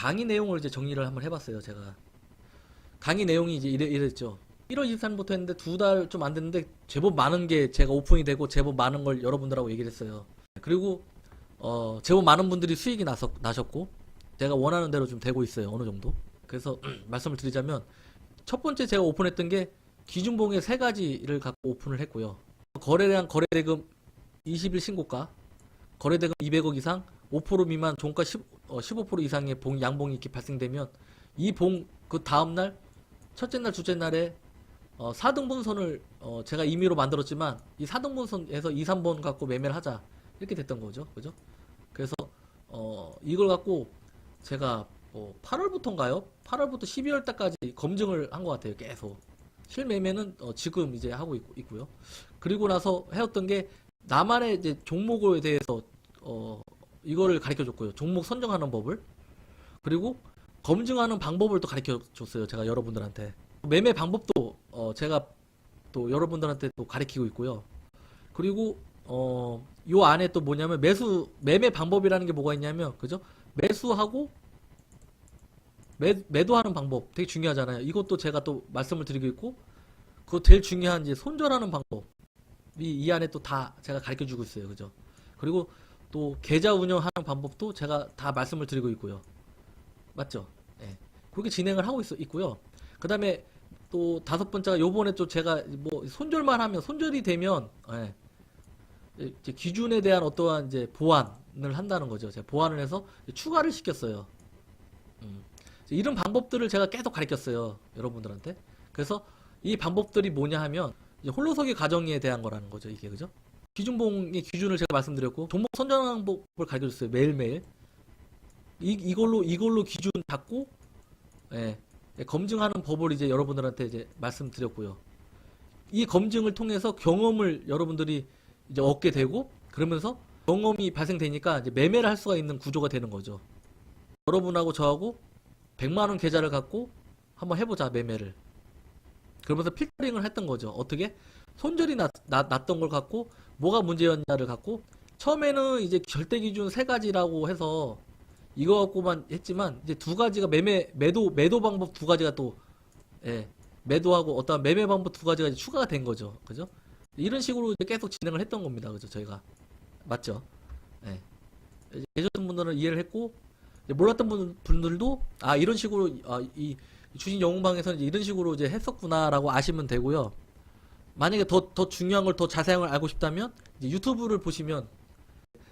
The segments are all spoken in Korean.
강의 내용을 이제 정리를 한번 해봤어요. 제가 강의 내용이 이제 이랬죠. 1월 23일부터 했는데 2달 좀 안 됐는데 제법 많은 게 제가 오픈이 되고 제법 많은 걸 여러분들하고 얘기를 했어요. 그리고 제법 많은 분들이 수익이 나셨고 제가 원하는 대로 좀 되고 있어요. 어느 정도. 그래서 말씀을 드리자면 첫 번째 제가 오픈했던 게 기준봉의 세 가지를 갖고 오픈을 했고요. 거래량 거래대금 20일 신고가, 거래대금 200억 이상, 5% 미만 종가 15% 이상의 양봉이 이렇게 발생되면 이 그 다음날 첫째 날 둘째 날에 4등분선을 제가 임의로 만들었지만 이 4등분선에서 2, 3번 갖고 매매를 하자 이렇게 됐던 거죠. 그죠? 그래서 이걸 갖고 제가 8월부터인가요? 8월부터 12월 달까지 검증을 한 것 같아요. 계속 실매매는 지금 이제 하고 있고요. 그리고 나서 해왔던 게 나만의 이제 종목에 대해서 이거를 가르쳐 줬고요. 종목 선정하는 법을, 그리고 검증하는 방법을 또 가르쳐 줬어요. 제가 여러분들한테 매매 방법도 제가 또 여러분들한테 또 가르치고 있고요. 그리고 요 안에 또 뭐냐면 매매 방법이라는 게 뭐가 있냐면, 그죠? 매수하고 매도하는 방법 되게 중요하잖아요. 이것도 제가 또 말씀을 드리고 있고, 그거 제일 중요한 이제 손절하는 방법이 이 안에 또 다 제가 가르쳐 주고 있어요. 그죠? 그리고 또 계좌 운영하는 방법도 제가 다 말씀을 드리고 있고요. 맞죠? 예. 그렇게 진행을 하고 있고요. 그 다음에 또 다섯 번째가 요번에 또 제가 뭐 손절만 하면, 손절이 되면, 예, 이제 기준에 대한 어떠한 이제 보완을 한다는 거죠. 제가 보완을 해서 추가를 시켰어요. 이런 방법들을 제가 계속 가르쳤어요. 여러분들한테. 그래서 이 방법들이 뭐냐 하면 이제 홀로서기 과정에 대한 거라는 거죠. 이게, 그죠? 기준봉의 기준을 제가 말씀드렸고, 종목 선정하는 방법을 가르쳐줬어요. 매일매일. 이걸로 기준 잡고, 예, 검증하는 법을 이제 여러분들한테 이제 말씀드렸고요. 이 검증을 통해서 경험을 여러분들이 이제 얻게 되고, 그러면서 경험이 발생되니까 이제 매매를 할 수가 있는 구조가 되는 거죠. 여러분하고 저하고 100만원 계좌를 갖고 한번 해보자, 매매를. 그러면서 필터링을 했던 거죠. 어떻게? 손절이 났던 걸 갖고 뭐가 문제였냐를 갖고, 처음에는 이제 절대기준 세 가지라고 해서 이거 갖고만 했지만, 이제 두 가지가 매도 방법 두 가지가 또, 예, 매도하고 어떤 매매 방법 두 가지가 이제 추가가 된 거죠. 그죠? 이런 식으로 이제 계속 진행을 했던 겁니다. 그죠? 저희가. 맞죠? 예. 계셨던 분들은 이해를 했고, 몰랐던 분들도 이런 식으로 이 주식 영웅방에서는 이런 식으로 이제 했었구나라고 아시면 되고요. 만약에 더 중요한 걸 더 자세한 걸 알고 싶다면 이제 유튜브를 보시면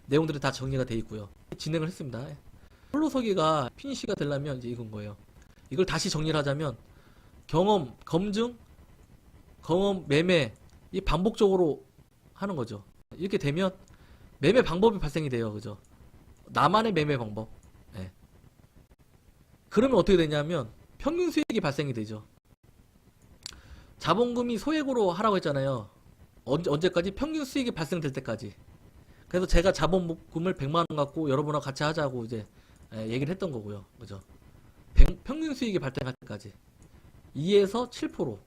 내용들이 다 정리가 돼 있고요. 진행을 했습니다. 홀로서기가 피니시가 되려면 이제 이건 거예요. 이걸 다시 정리를 하자면 경험, 검증, 매매, 이 반복적으로 하는 거죠. 이렇게 되면 매매 방법이 발생이 돼요. 그죠? 나만의 매매 방법. 예. 그러면 어떻게 되냐면 평균 수익이 발생이 되죠. 자본금이 소액으로 하라고 했잖아요. 언제까지? 평균 수익이 발생될 때까지. 그래서 제가 자본금을 100만원 갖고 여러분하고 같이 하자고 이제 얘기를 했던 거고요. 그죠? 평균 수익이 발생할 때까지. 2에서 7%.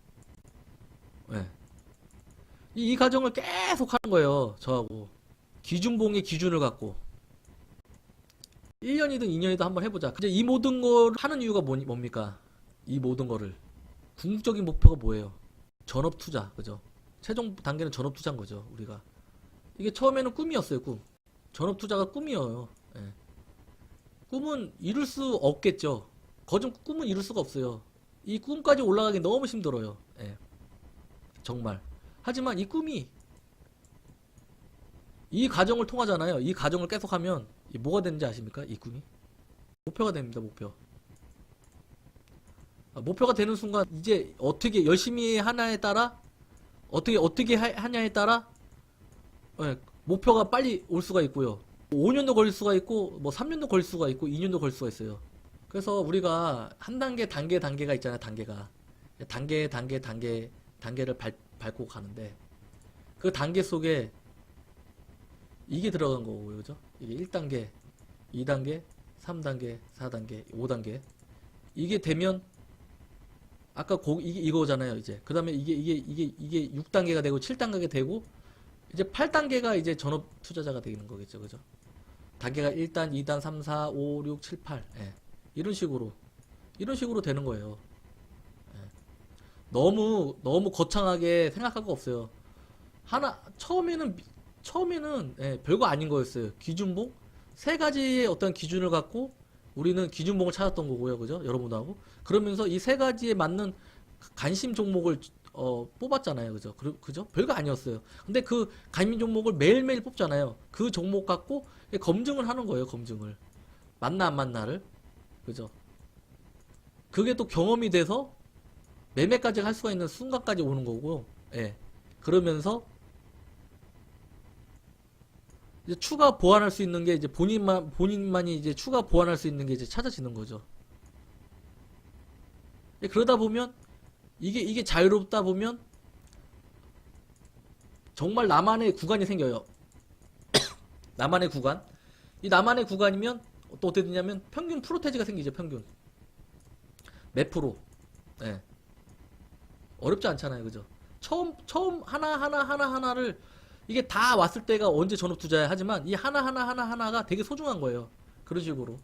예. 이 과정을 계속 하는 거예요. 저하고. 기준봉의 기준을 갖고. 1년이든 2년이든 한번 해보자. 이제 이 모든 걸 하는 이유가 뭡니까? 이 모든 거를. 궁극적인 목표가 뭐예요? 전업 투자. 그죠? 최종 단계는 전업 투자인 거죠. 우리가. 이게 처음에는 꿈이었어요. 꿈. 전업 투자가 꿈이에요. 예. 꿈은 이룰 수 없겠죠. 꿈은 이룰 수가 없어요. 이 꿈까지 올라가기 너무 힘들어요. 예. 정말. 하지만 이 꿈이 이 과정을 통하잖아요. 이 과정을 계속하면 뭐가 되는지 아십니까? 이 꿈이 목표가 됩니다. 목표가 되는 순간 이제 어떻게 열심히 하냐에 따라, 어떻게 하냐에 따라, 예, 목표가 빨리 올 수가 있고요. 5년도 걸릴 수가 있고, 뭐 3년도 걸릴 수가 있고, 2년도 걸릴 수가 있어요. 그래서 우리가 한 단계가 있잖아요. 단계를 밟고 가는데, 그 단계 속에 이게 들어간 거고요. 그죠? 이게 1단계, 2단계, 3단계, 4단계, 5단계. 이게 되면, 아까 이거잖아요. 이제. 그 다음에 이게 6단계가 되고, 7단계가 되고, 이제 8단계가 이제 전업 투자자가 되는 거겠죠. 그죠? 단계가 1단, 2단, 3, 4, 5, 6, 7, 8. 예. 이런 식으로 되는 거예요. 예. 너무 거창하게 생각할 거 없어요. 처음에는 예, 별거 아닌 거였어요. 기준봉 세 가지의 어떤 기준을 갖고 우리는 기준봉을 찾았던 거고요, 그죠? 여러분하고 그러면서 이 세 가지에 맞는 관심 종목을 뽑았잖아요, 그죠? 그죠? 별거 아니었어요. 근데 그 관심 종목을 매일매일 뽑잖아요. 그 종목 갖고 검증을 하는 거예요, 검증을. 맞나 안 맞나를, 그죠? 그게 또 경험이 돼서 매매까지 할 수가 있는 순간까지 오는 거고, 예. 그러면서 이제 추가 보완할 수 있는 게 이제 본인만이 이제 추가 보완할 수 있는 게 이제 찾아지는 거죠. 예, 그러다 보면 이게 자유롭다 보면 정말 나만의 구간이 생겨요. 나만의 구간. 이 나만의 구간이면 또 어떻게 되냐면 평균 프로테지가 생기죠. 평균. 몇 프로. 예. 어렵지 않잖아요. 그죠? 처음 하나를 이게 다 왔을 때가 언제 전업 투자야 하지만 이 하나가 되게 소중한 거예요. 그런 식으로.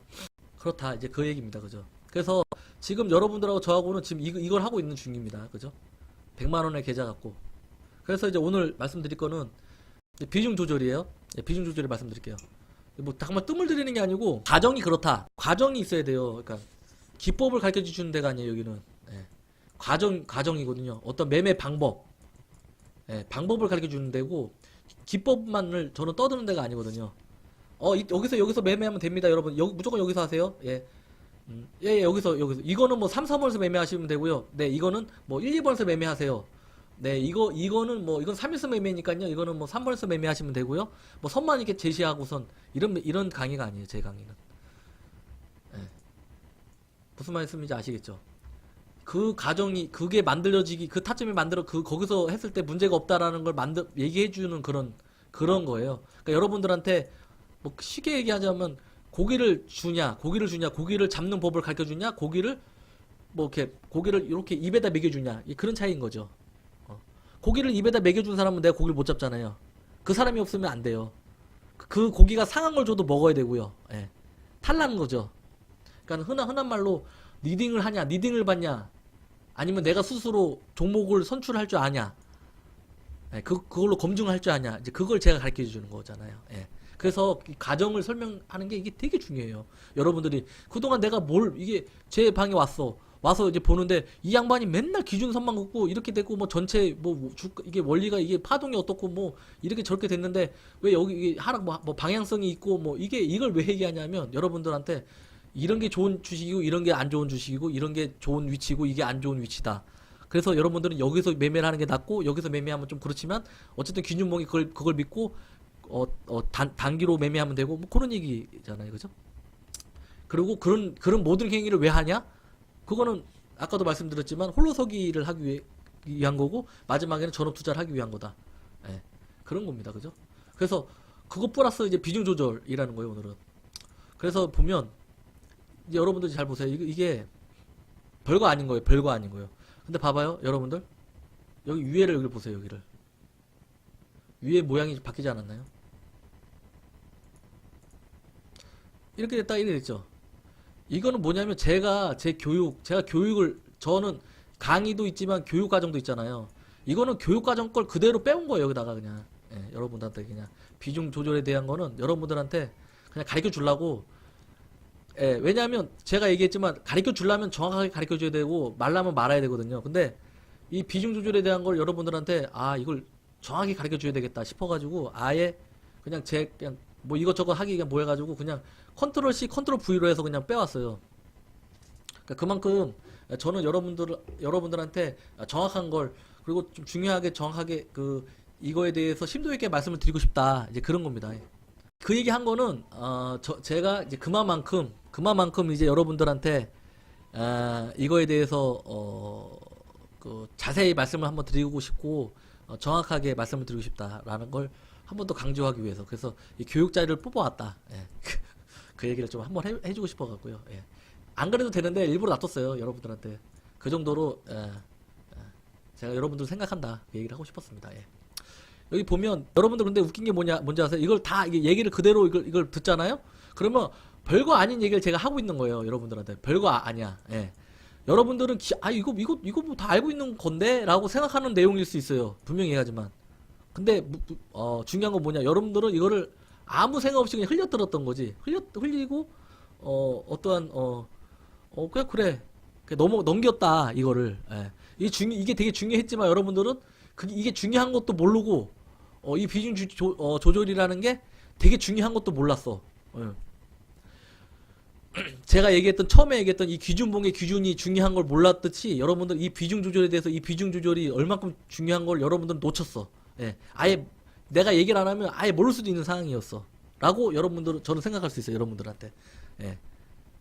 그렇다. 이제 그 얘기입니다. 그죠? 그래서 지금 여러분들하고 저하고는 지금 이걸 하고 있는 중입니다. 그죠? 100만 원의 계좌 갖고. 그래서 이제 오늘 말씀드릴 거는 비중 조절이에요. 비중 조절을 말씀드릴게요. 뭐 정말 뜸을 들이는 게 아니고 과정이 그렇다. 과정이 있어야 돼요. 그러니까 기법을 가르쳐 주는 데가 아니에요. 여기는. 예. 과정이거든요. 어떤 매매 방법. 예, 방법을 가르쳐 주는 데고 기법만을 저는 떠드는 데가 아니거든요. 여기서 매매하면 됩니다, 여러분. 무조건 여기서 하세요. 예. 예, 여기서. 이거는 뭐 3, 4번에서 매매하시면 되고요. 네, 이거는 뭐 1, 2번에서 매매하세요. 네, 이거는 뭐, 이건 3에서 매매니까요. 이거는 뭐 3번에서 매매하시면 되고요. 뭐 선만 이렇게 제시하고선 이런 강의가 아니에요, 제 강의는. 예. 무슨 말씀인지 아시겠죠? 그 과정이, 그게 만들어지기, 그 타점이 거기서 했을 때 문제가 없다라는 걸 얘기해주는 그런 거예요. 그러니까 여러분들한테 뭐 쉽게 얘기하자면 고기를 잡는 법을 가르쳐 주냐, 고기를 이렇게 입에다 먹여주냐, 그런 차이인 거죠. 고기를 입에다 먹여준 사람은 내가 고기를 못 잡잖아요. 그 사람이 없으면 안 돼요. 그 고기가 상한 걸 줘도 먹어야 되고요. 예. 탈라는 거죠. 그러니까 흔한 말로 리딩을 받냐, 아니면 내가 스스로 종목을 선출할 줄 아냐, 예, 그걸로 검증할 줄 아냐, 이제 그걸 제가 가르쳐 주는 거잖아요. 예. 그래서 이 과정을 설명하는 게 이게 되게 중요해요. 여러분들이 그동안 내가 이게 제 방에 와서 이제 보는데 이 양반이 맨날 기준선만 긋고 이렇게 됐고 뭐 전체 이게 원리가 이게 파동이 어떻고 뭐 이렇게 저렇게 됐는데 왜 여기 이게 하락 뭐 방향성이 있고 뭐 이걸 왜 얘기하냐면 여러분들한테 이런 게 좋은 주식이고 이런 게 안 좋은 주식이고 이런 게 좋은 위치고 이게 안 좋은 위치다. 그래서 여러분들은 여기서 매매를 하는 게 낫고 여기서 매매하면 좀 그렇지만 어쨌든 기준목이 그걸 믿고 단기로 매매하면 되고 뭐 그런 얘기잖아요. 그죠? 그리고 그런 모든 행위를 왜 하냐? 그거는 아까도 말씀드렸지만 홀로서기를 하기 위한 거고 마지막에는 전업 투자를 하기 위한 거다. 예. 그런 겁니다. 그죠? 그래서 그거 플러스 이제 비중 조절이라는 거예요, 오늘은. 그래서 보면 이제 여러분들 잘 보세요. 이게 별거 아닌 거예요. 별거 아닌 거예요. 근데 봐봐요, 여러분들. 여기 여기를 보세요, 여기를. 위에 모양이 바뀌지 않았나요? 이렇게 됐다, 이렇게 됐죠. 이거는 뭐냐면 제가 교육을, 저는 강의도 있지만 교육 과정도 있잖아요. 이거는 교육 과정 걸 그대로 빼온 거예요, 여기다가 그냥. 예, 여러분들한테 그냥 비중 조절에 대한 거는 여러분들한테 그냥 가르쳐 주려고. 예, 왜냐하면 제가 얘기했지만 가르쳐 주려면 정확하게 가르쳐 줘야 되고 말라면 말아야 되거든요. 근데 이 비중 조절에 대한 걸 여러분들한테 이걸 정확히 가르쳐 줘야 되겠다 싶어가지고 아예 그냥 뭐 이것저것 하기 그냥 뭐 해가지고 그냥 컨트롤 C 컨트롤 V로 해서 그냥 빼왔어요. 그러니까 그만큼 저는 여러분들한테 정확한 걸, 그리고 좀 중요하게 정확하게 이거에 대해서 심도 있게 말씀을 드리고 싶다, 이제 그런 겁니다. 그 얘기 한 거는 제가 이제 그만큼 이제 여러분들한테 이거에 대해서 자세히 말씀을 한번 드리고 싶고 정확하게 말씀을 드리고 싶다라는 걸 한 번 더 강조하기 위해서, 그래서 이 교육 자료를 뽑아왔다. 예. 그 얘기를 좀 한번 해주고 싶어갖고요. 예. 안 그래도 되는데 일부러 놔뒀어요, 여러분들한테. 그 정도로 제가 여러분들 생각한다, 그 얘기를 하고 싶었습니다. 예. 여기 보면 여러분들 근데 웃긴 게 뭔지 아세요? 이걸 다 이게 얘기를 그대로 이걸 듣잖아요. 그러면 별거 아닌 얘기를 제가 하고 있는 거예요. 여러분들한테. 별거 아니야. 예. 여러분들은 이거 뭐 다 알고 있는 건데? 라고 생각하는 내용일 수 있어요. 분명히 얘기하지만. 근데, 중요한 건 뭐냐. 여러분들은 이거를 아무 생각 없이 그냥 흘려들었던 거지. 흘리고, 어떠한, 그래. 넘겼다, 이거를. 예. 이게 되게 중요했지만 여러분들은 이게 중요한 것도 모르고, 이 비중 조절이라는 게 되게 중요한 것도 몰랐어. 예. 제가 처음에 얘기했던 이 기준봉의 기준이 중요한 걸 몰랐듯이 여러분들 이 비중 조절에 대해서 이 비중 조절이 얼만큼 중요한 걸 여러분들은 놓쳤어. 예. 아예 내가 얘기를 안 하면 아예 모를 수도 있는 상황이었어. 라고 여러분들은, 저는 생각할 수 있어요. 여러분들한테. 예.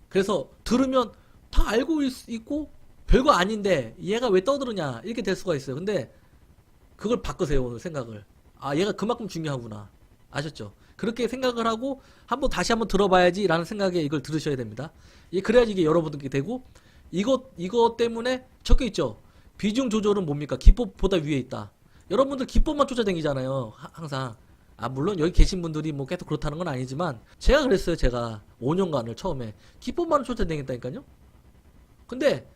그래서 들으면 다 알고 있고 별거 아닌데 얘가 왜 떠들으냐 이렇게 될 수가 있어요. 근데 그걸 바꾸세요. 오늘 생각을. 아, 얘가 그만큼 중요하구나. 아셨죠? 그렇게 생각을 하고 다시 한번 들어봐야지 라는 생각에 이걸 들으셔야 됩니다. 그래야지 이게 여러분들께 되고, 이것 때문에 적혀 있죠. 비중 조절은 뭡니까? 기법보다 위에 있다. 여러분들 기법만 쫓아다니잖아요. 항상. 아, 물론 여기 계신 분들이 뭐 계속 그렇다는 건 아니지만 제가 그랬어요. 제가 5년간을 처음에 기법만 쫓아다녔다니까요. 근데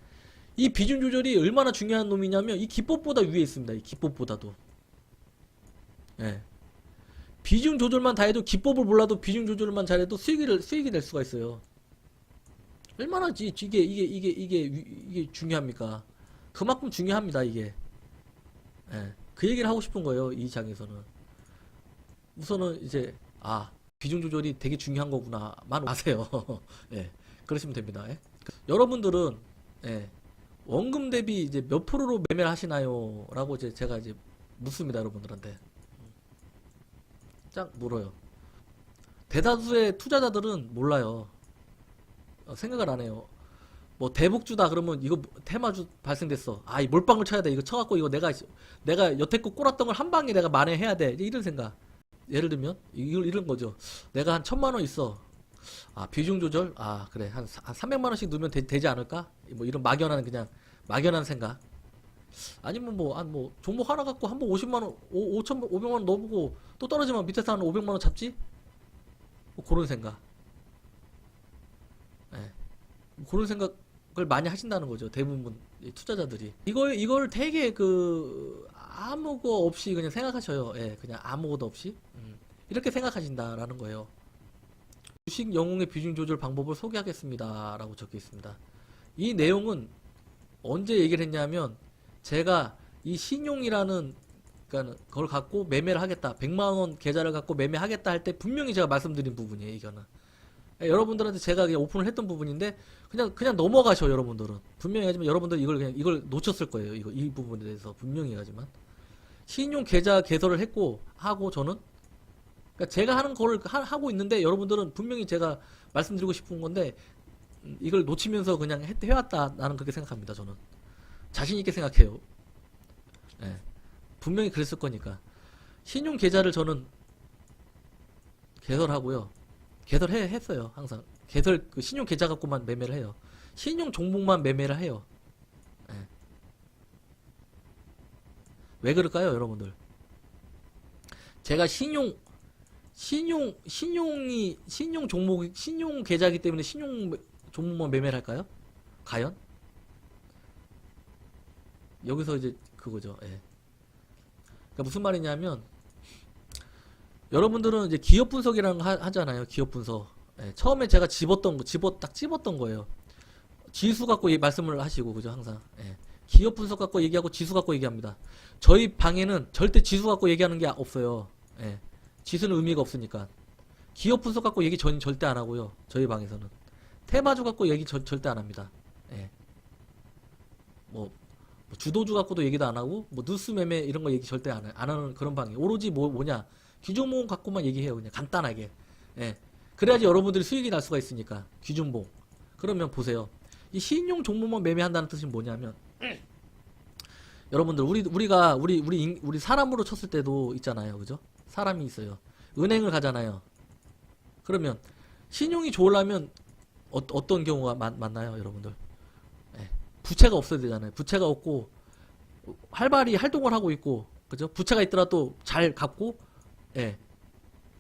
이 비중 조절이 얼마나 중요한 놈이냐면 이 기법보다 위에 있습니다. 이 기법보다도. 예. 비중 조절만 다 해도, 기법을 몰라도 비중 조절만 잘해도 수익이 될 수가 있어요. 얼마나 이게 중요합니까? 그만큼 중요합니다, 이게. 예. 그 얘기를 하고 싶은 거예요, 이 장에서는. 우선은 이제, 비중 조절이 되게 중요한 거구나만 아세요. 예. 그러시면 됩니다. 예. 여러분들은, 예. 원금 대비 이제 몇 프로로 매매를 하시나요? 라고 제가 묻습니다, 여러분들한테. 짝 물어요. 대다수의 투자자들은 몰라요. 생각을 안 해요. 뭐 대북주다 그러면 이거 테마주 발생됐어. 이 몰빵을 쳐야 돼. 이거 쳐갖고 이거 내가 여태껏 꼬랐던 걸 한 방에 내가 만회해야 돼. 이런 생각. 예를 들면 이런 거죠. 내가 한 1,000만 원 있어. 비중 조절. 그래. 한 300만 원씩 넣으면 되지 않을까? 뭐 이런 막연한 생각. 아니면 종목 하나 갖고 한번 50만 원, 500만 원 넣어보고 또 떨어지면 밑에서 한 500만 원 잡지? 뭐 그런 생각. 예. 뭐 그런 생각을 많이 하신다는 거죠. 대부분 투자자들이. 이걸 되게 아무거 없이 그냥 생각하셔요. 예, 그냥 아무것도 없이. 이렇게 생각하신다라는 거예요. 주식 영웅의 비중 조절 방법을 소개하겠습니다. 라고 적혀 있습니다. 이 내용은 언제 얘기를 했냐면, 제가 이 신용이라는, 그러니까 그걸 갖고 매매를 하겠다. 100만원 계좌를 갖고 매매하겠다 할 때 분명히 제가 말씀드린 부분이에요, 이거는. 여러분들한테 제가 그냥 오픈을 했던 부분인데, 그냥 넘어가셔, 여러분들은. 분명히 하지만 여러분들 이걸 놓쳤을 거예요. 이 부분에 대해서 분명히 하지만. 신용 계좌 개설을 하고 저는, 그러니까 제가 하는 거를 하고 있는데, 여러분들은 분명히 제가 말씀드리고 싶은 건데, 이걸 놓치면서 그냥 해왔다. 나는 그렇게 생각합니다, 저는. 자신있게 생각해요. 예. 분명히 그랬을 거니까. 신용 계좌를 저는 개설하고요. 했어요, 항상. 신용 계좌 갖고만 매매를 해요. 신용 종목만 매매를 해요. 예. 왜 그럴까요, 여러분들? 제가 신용 계좌이기 때문에 신용 종목만 매매를 할까요? 과연? 여기서 이제 그거죠. 예. 그러니까 무슨 말이냐면, 여러분들은 이제 기업 분석이라는 거 하잖아요. 기업 분석. 예. 처음에 제가 딱 집었던 거예요. 지수 갖고 말씀을 하시고, 그죠? 항상. 예. 기업 분석 갖고 얘기하고 지수 갖고 얘기합니다. 저희 방에는 절대 지수 갖고 얘기하는 게 없어요. 예. 지수는 의미가 없으니까. 기업 분석 갖고 얘기 저는 절대 안 하고요. 저희 방에서는. 테마주 갖고 얘기 절대 안 합니다. 예. 주도주 갖고도 얘기도 안 하고, 뉴스 매매 이런 거 얘기 절대 안 하는 그런 방이에요. 오로지 뭐냐. 기준봉 갖고만 얘기해요. 그냥 간단하게. 예. 그래야지 여러분들이 수익이 날 수가 있으니까. 기준봉. 그러면 보세요. 이 신용 종목만 매매한다는 뜻이 뭐냐면, 여러분들, 우리 사람으로 쳤을 때도 있잖아요. 그죠? 사람이 있어요. 은행을 가잖아요. 그러면, 신용이 좋으려면, 어떤 경우가 많나요, 여러분들? 예. 부채가 없어야 되잖아요. 부채가 없고 활발히 활동을 하고 있고, 그죠? 부채가 있더라도 잘 갚고, 예.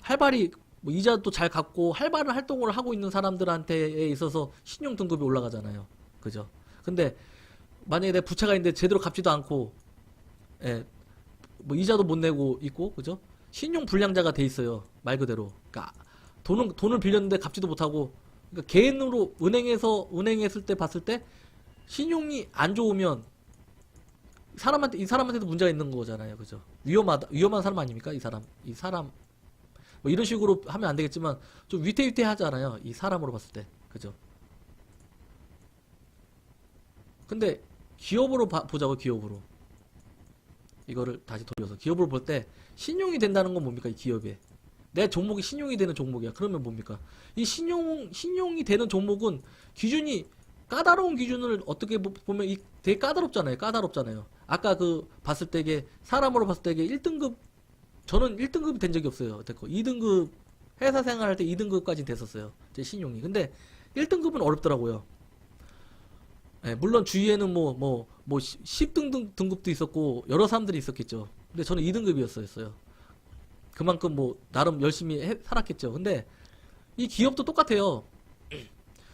활발히 뭐 이자도 잘 갚고 활발한 활동을 하고 있는 사람들한테 있어서 신용 등급이 올라가잖아요. 그죠? 근데 만약에 내 부채가 있는데 제대로 갚지도 않고, 예, 뭐 이자도 못 내고 있고, 그죠? 신용 불량자가 돼 있어요. 말 그대로. 그러니까 돈을 빌렸는데 갚지도 못하고, 그러니까 개인으로 은행했을 때 봤을 때 신용이 안 좋으면 이 사람한테도 문제가 있는 거잖아요. 그죠? 위험한 사람 아닙니까? 이 사람 뭐 이런 식으로 하면 안 되겠지만 좀 위태위태하잖아요. 이 사람으로 봤을 때. 그죠? 근데 기업으로 보자고, 기업으로. 이거를 다시 돌려서 기업으로 볼 때 신용이 된다는 건 뭡니까? 이 기업에. 내 종목이 신용이 되는 종목이야. 그러면 뭡니까? 이 신용이 되는 종목은 기준이 까다로운 기준을 어떻게 보면 되게 까다롭잖아요. 까다롭잖아요. 아까 그 봤을 때 이게 사람으로 봤을 때 이게 1등급, 저는 1등급이 된 적이 없어요. 됐고 2등급 회사 생활할 때 2등급까지 됐었어요. 제 신용이. 근데 1등급은 어렵더라고요. 예, 물론 주위에는 10등급도 있었고 여러 사람들이 있었겠죠. 근데 저는 2등급이었어요. 그만큼 뭐 나름 열심히 살았겠죠. 근데 이 기업도 똑같아요.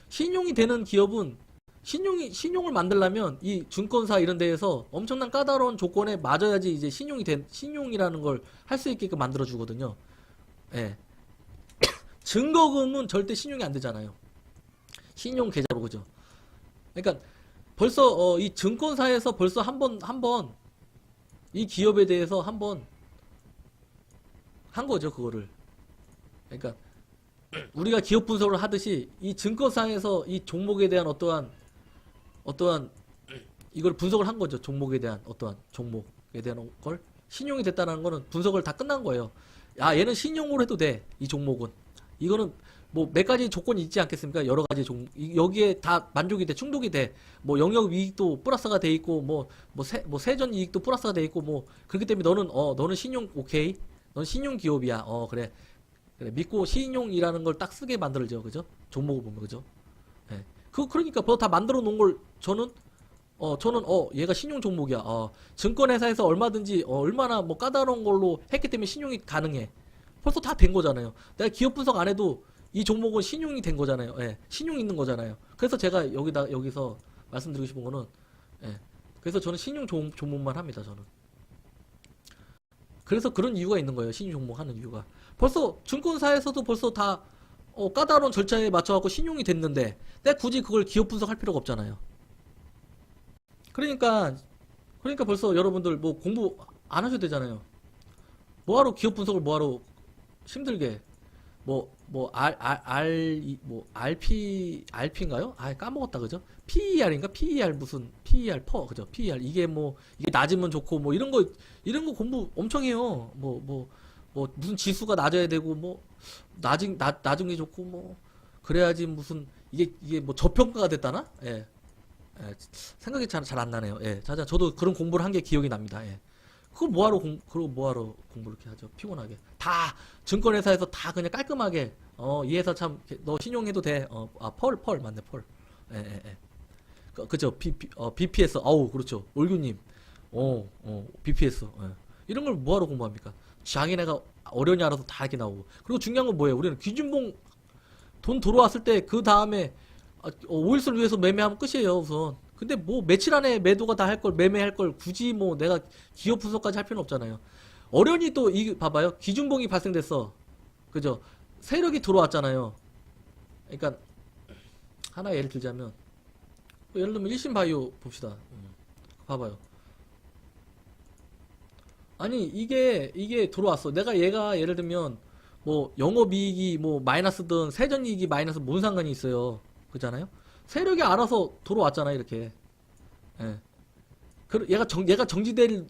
신용이 되는 기업은 신용을 만들려면 이 증권사 이런 데에서 엄청난 까다로운 조건에 맞아야지 이제 신용이라는 걸 할 수 있게끔 만들어 주거든요. 예. 증거금은 절대 신용이 안 되잖아요. 신용 계좌로, 그죠? 그러니까 벌써 이 증권사에서 벌써 한 번 이 기업에 대해서 한 번 한 거죠, 그거를. 그러니까 우리가 기업 분석을 하듯이 이 증권사에서 이 종목에 대한 어떠한 이걸 분석을 한 거죠. 종목에 대한 걸 신용이 됐다는 거는 분석을 다 끝난 거예요. 아, 얘는 신용으로 해도 돼. 이 종목은. 이거는 뭐 몇 가지 조건이 있지 않겠습니까? 여러 가지 여기에 다 만족이 돼, 충족이 돼. 뭐 영역 이익도 플러스가 돼 있고 세전 이익도 플러스가 돼 있고 그렇기 때문에 너는 신용 오케이. 넌 신용 기업이야. 그래. 그래. 믿고 신용이라는 걸 딱 쓰게 만들죠. 그죠? 종목을 보면, 그죠? 예. 그러니까 다 만들어 놓은 걸 저는 얘가 신용 종목이야. 증권회사에서 얼마든지 얼마나 뭐 까다로운 걸로 했기 때문에 신용이 가능해. 벌써 다 된 거잖아요. 내가 기업 분석 안 해도 이 종목은 신용이 된 거잖아요. 예. 신용이 있는 거잖아요. 그래서 제가 여기서 말씀드리고 싶은 거는, 예. 그래서 저는 신용 종목만 합니다. 저는. 그래서 그런 이유가 있는 거예요. 신용 종목 하는 이유가. 벌써 증권사에서도 벌써 다 까다로운 절차에 맞춰갖고 신용이 됐는데 내가 굳이 그걸 기업 분석할 필요가 없잖아요. 그러니까 벌써 여러분들 뭐 공부 안 하셔도 되잖아요. 뭐하러 기업 분석을 뭐하러 힘들게 RP인가요? 아, 까먹었다, 그죠? PER인가? PER 그죠? PER. 이게 낮으면 좋고, 이런 거 공부 엄청 해요. 무슨 지수가 낮아야 되고, 낮은 게 좋고, 그래야지 이게 뭐 저평가가 됐다나? 예. 예, 생각이 잘 안 나네요. 예. 저도 그런 공부를 한 게 기억이 납니다. 예. 그거 뭐하러 공부를 이렇게 하죠? 피곤하게. 다, 증권회사에서 다 그냥 깔끔하게, 이 회사 참, 너 신용해도 돼. 펄, 맞네, 펄. 예, 예, 예. 그죠? BPS, 그렇죠. 올규님. BPS. 예. 이런 걸 뭐하러 공부합니까? 자기네가 어려니 알아서 다 이렇게 나오고. 그리고 중요한 건 뭐예요? 우리는 기준봉 돈 들어왔을 때, 그 다음에, 오일수를 위해서 매매하면 끝이에요, 우선. 근데 며칠 안에 매도가 다 매매할 걸 굳이 내가 기업 분석까지 할 필요는 없잖아요. 어련히 또 봐봐요. 기준봉이 발생됐어. 그죠? 세력이 들어왔잖아요. 그러니까 하나 예를 들자면 예를 들면 일신바이오 봅시다. 봐봐요. 아니 이게 들어왔어. 얘가 예를 들면 영업이익이 마이너스든 세전이익이 마이너스 뭔 상관이 있어요. 그잖아요. 세력이 알아서 들어왔잖아요, 이렇게. 예. 얘가 정지될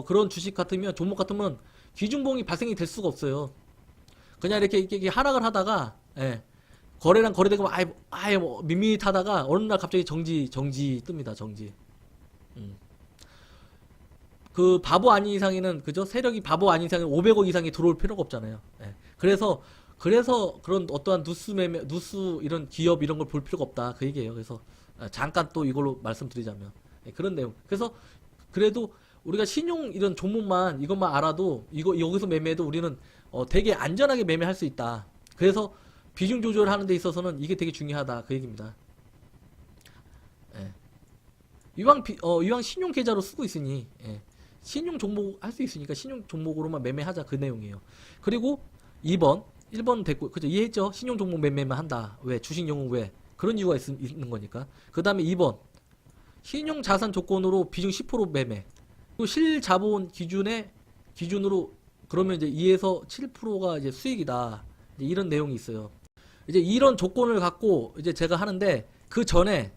그런 주식 같으면, 종목 같으면 기준봉이 발생이 될 수가 없어요. 그냥 이렇게 하락을 하다가, 예. 거래량 거래되고 아예 밋밋하다가 어느 날 갑자기 정지 뜹니다. 정지. 그 바보 아닌 이상에는, 그죠? 세력이 바보 아닌 이상은 500억 이상이 들어올 필요가 없잖아요. 예. 그래서 그런 어떠한 누수 이런 기업 이런 걸 볼 필요가 없다. 그 얘기예요. 그래서 잠깐 또 이걸로 말씀드리자면, 예, 그런 내용. 그래서 그래도 우리가 신용 이런 종목만 이것만 알아도 여기서 매매해도 우리는 되게 안전하게 매매할 수 있다. 그래서 비중 조절하는 데 있어서는 이게 되게 중요하다 그 얘기입니다. 예. 이왕 신용 계좌로 쓰고 있으니 예. 신용 종목 할 수 있으니까 신용 종목으로만 매매하자 그 내용이에요. 그리고 1번 됐고 그죠? 이해했죠? 신용 종목 매매만 한다. 왜? 주식 영웅 왜? 그런 이유가 있는 거니까. 그 다음에 2번 신용 자산 조건으로 비중 10% 매매. 그리고 실자본 기준으로 그러면 이제 2에서 7%가 이제 수익이다. 이제 이런 내용이 있어요. 이제 이런 조건을 갖고 이제 제가 하는데 그 전에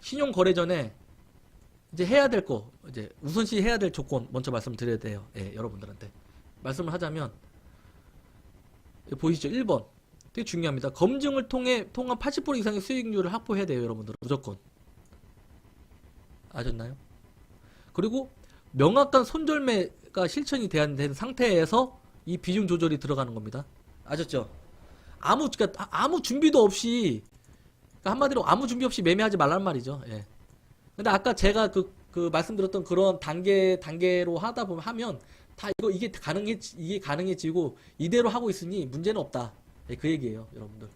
신용 거래 전에 이제 해야 될 거 이제 우선시 해야 될 조건 먼저 말씀드려야 돼요. 예, 여러분들한테 말씀을 하자면 보이시죠? 1번 되게 중요합니다. 검증을 통한 80% 이상의 수익률을 확보해야 돼요, 여러분들 무조건. 아셨나요? 그리고 명확한 손절매가 실천이 된 상태에서 이 비중 조절이 들어가는 겁니다. 아셨죠? 그러니까 아무 준비도 없이 그러니까 한마디로 아무 준비 없이 매매하지 말란 말이죠. 예. 근데 아까 제가 그 말씀드렸던 그런 단계로 하면 다 이게 가능해지고 이대로 하고 있으니 문제는 없다. 예, 그 얘기예요, 여러분들.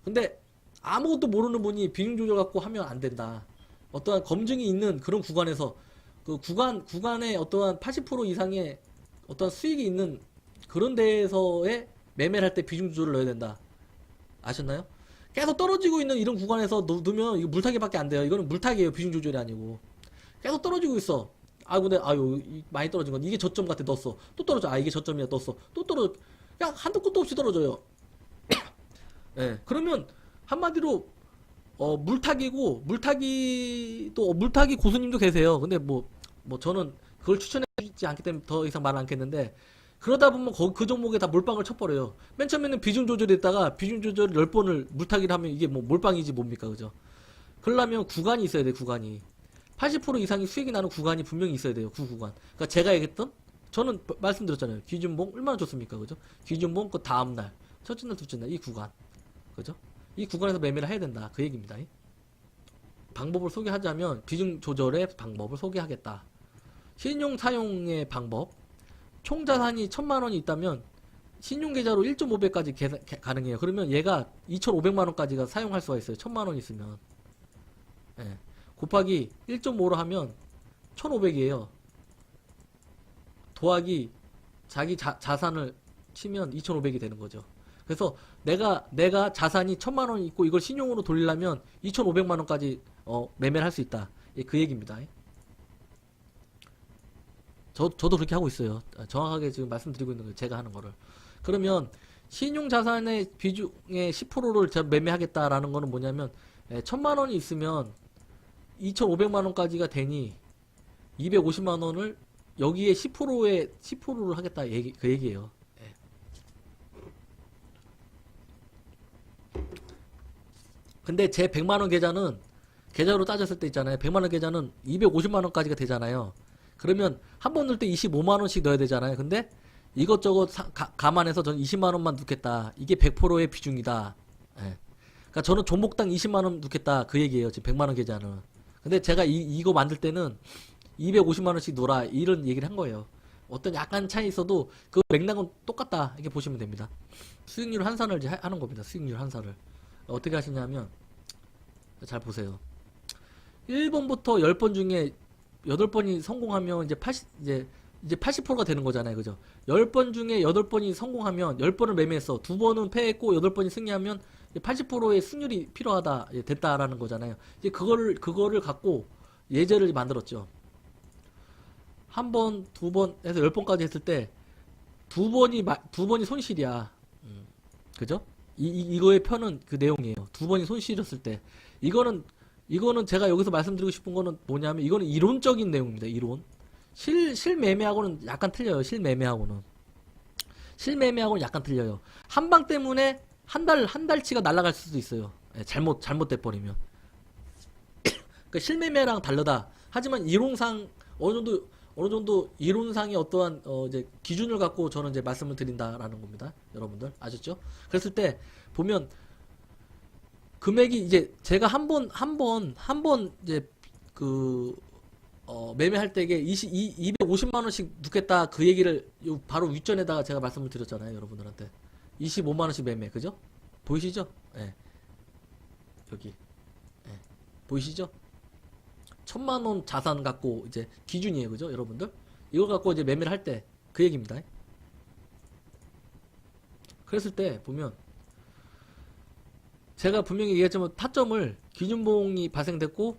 근데 아무것도 모르는 분이 비중 조절 갖고 하면 안 된다. 어떠한 검증이 있는 그런 구간에서 그 구간에 어떠한 80% 이상의 어떠한 수익이 있는 그런 데에서의 매매를 할 때 비중 조절을 넣어야 된다. 아셨나요? 계속 떨어지고 있는 이런 구간에서 넣으면 이거 물타기밖에 안 돼요. 이거는 물타기예요. 비중 조절이 아니고. 계속 떨어지고 있어. 근데 많이 떨어진 건 이게 저점 같아. 넣었어. 또 떨어져. 이게 저점이야. 넣었어. 또 떨어져. 그냥 한도 끝도 없이 떨어져요. 예. 그러면 한마디로 물타기 고수님도 계세요. 근데 뭐 저는 그걸 추천해주지 않기 때문에 더 이상 말 않겠는데 그러다 보면 그 종목에 다 몰빵을 쳐버려요. 맨 처음에는 비중 조절했다가 비중 조절 10번을 물타기를 하면 이게 뭐 몰빵이지 뭡니까 그죠? 그러려면 구간이 있어야 돼. 구간이 80% 이상의 수익이 나는 구간이 분명히 있어야 돼요. 그 구간. 그러니까 제가 얘기했던 저는 말씀드렸잖아요. 기준봉 얼마나 좋습니까 그죠? 기준봉 그 다음날 첫째 날 둘째 날 이 구간 그죠? 이 구간에서 매매를 해야 된다. 그 얘기입니다. 방법을 소개하자면 비중 조절의 방법을 소개하겠다. 신용 사용의 방법. 총 자산이 1000만 원이 있다면 신용 계좌로 1.5배까지 가능해요. 그러면 얘가 2,500만 원까지가 사용할 수가 있어요. 1000만 원 있으면. 예. 곱하기 1.5로 하면 1,500이에요. 더하기 자기 자산을 치면 2,500이 되는 거죠. 그래서 내가 자산이 1000만 원 있고 이걸 신용으로 돌리려면 2,500만 원까지 매매를 할 수 있다. 예, 그 얘기입니다. 저도 그렇게 하고 있어요. 정확하게 지금 말씀드리고 있는 거예요. 제가 하는 거를. 그러면 신용자산의 비중의 10%를 제가 매매하겠다라는 거는 뭐냐면 1000만 원이 있으면 2500만 원까지가 되니 250만 원을 여기에 10%를 하겠다 그 얘기예요. 예. 근데 제 100만 원 계좌로 따졌을 때 있잖아요. 100만 원 계좌는 250만 원까지가 되잖아요. 그러면 한 번 넣을 때 25만 원씩 넣어야 되잖아요. 근데 이것저것 감안해서 저는 20만 원만 넣겠다. 이게 100%의 비중이다. 예. 그러니까 저는 종목당 20만 원 넣겠다. 그 얘기예요. 지금 100만 원 계좌는. 근데 제가 이거 만들 때는 250만 원씩 넣어라. 이런 얘기를 한 거예요. 어떤 약간 차이 있어도 그 맥락은 똑같다. 이렇게 보시면 됩니다. 수익률 환산을 이제 하는 겁니다. 수익률 환산을. 어떻게 하시냐면 잘 보세요. 1번부터 10번 중에 8번이 성공하면 이제 80%가 되는 거잖아요. 그죠? 10번 중에 8번이 성공하면 10번을 매매했어. 2번은 패했고 8번이 승리하면 80%의 승률이 필요하다. 됐다라는 거잖아요. 이제 그거를 갖고 예제를 만들었죠. 한 번, 두 번 해서 10번까지 했을 때 두 번이 손실이야. 그죠? 이거의 편은 그 내용이에요. 2번이 손실이었을 때 이거는 제가 여기서 말씀드리고 싶은 거는 뭐냐면 이거는 이론적인 내용입니다. 이론. 실매매하고는 약간 틀려요. 실매매하고는 약간 틀려요. 한 방 때문에 한 달치가 날아갈 수도 있어요. 예, 잘못돼 버리면. 그러니까 실매매랑 다르다. 하지만 이론상 어느 정도 이론상의 어떠한 이제 기준을 갖고 저는 이제 말씀을 드린다라는 겁니다. 여러분들 아셨죠? 그랬을 때 보면 금액이 이제 제가 한 번 이제 매매할 때 이게 250만 원씩 넣겠다 그 얘기를 바로 윗전에다가 제가 말씀을 드렸잖아요, 여러분들한테. 25만원씩 매매. 그죠? 보이시죠? 예. 여기. 예. 보이시죠? 1000만원 자산 갖고 이제 기준이에요. 그죠? 여러분들? 이걸 갖고 이제 매매를 할 때 그 얘기입니다. 그랬을 때 보면 제가 분명히 얘기했지만 타점을 기준봉이 발생됐고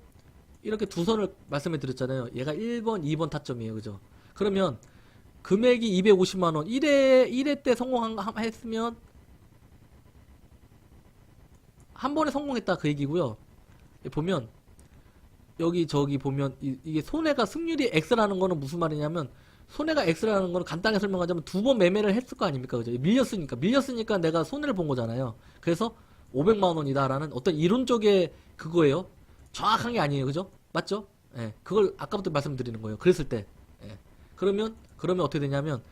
이렇게 두 선을 말씀해 드렸잖아요. 얘가 1번, 2번 타점이에요. 그죠? 그러면 금액이 250만원 1회 때 성공했으면 한 번에 성공했다 그 얘기고요. 보면 여기 저기 보면 이게 손해가 승률이 X라는 거는 무슨 말이냐면 손해가 X라는 거는 간단하게 설명하자면 두 번 매매를 했을 거 아닙니까? 그죠? 밀렸으니까 내가 손해를 본 거잖아요. 그래서 500만 원이다라는 어떤 이론적의 그거예요. 정확한 게 아니에요. 그죠? 맞죠? 예. 그걸 아까부터 말씀드리는 거예요. 그랬을 때. 예. 그러면 어떻게 되냐면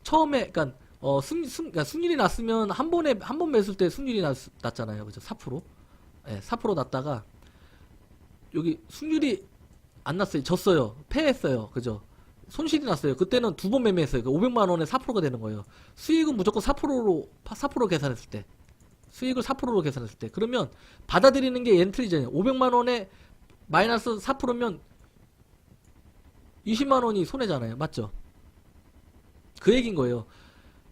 처음에 그러니까 그러니까 승률이 났으면 한 번 매수할 때 승률이 났잖아요. 그죠? 4%. 예, 4% 났다가 여기 승률이 안 났어요. 졌어요. 패했어요. 그죠? 손실이 났어요. 그때는 두 번 매매했어요. 500만 원에 4%가 되는 거예요. 수익은 무조건 4% 계산했을 때. 수익을 4%로 계산했을 때. 그러면 받아들이는 게 얘는 틀리잖아요. 500만 원에 마이너스 4%면 20만 원이 손해잖아요. 맞죠? 그 얘기인 거예요.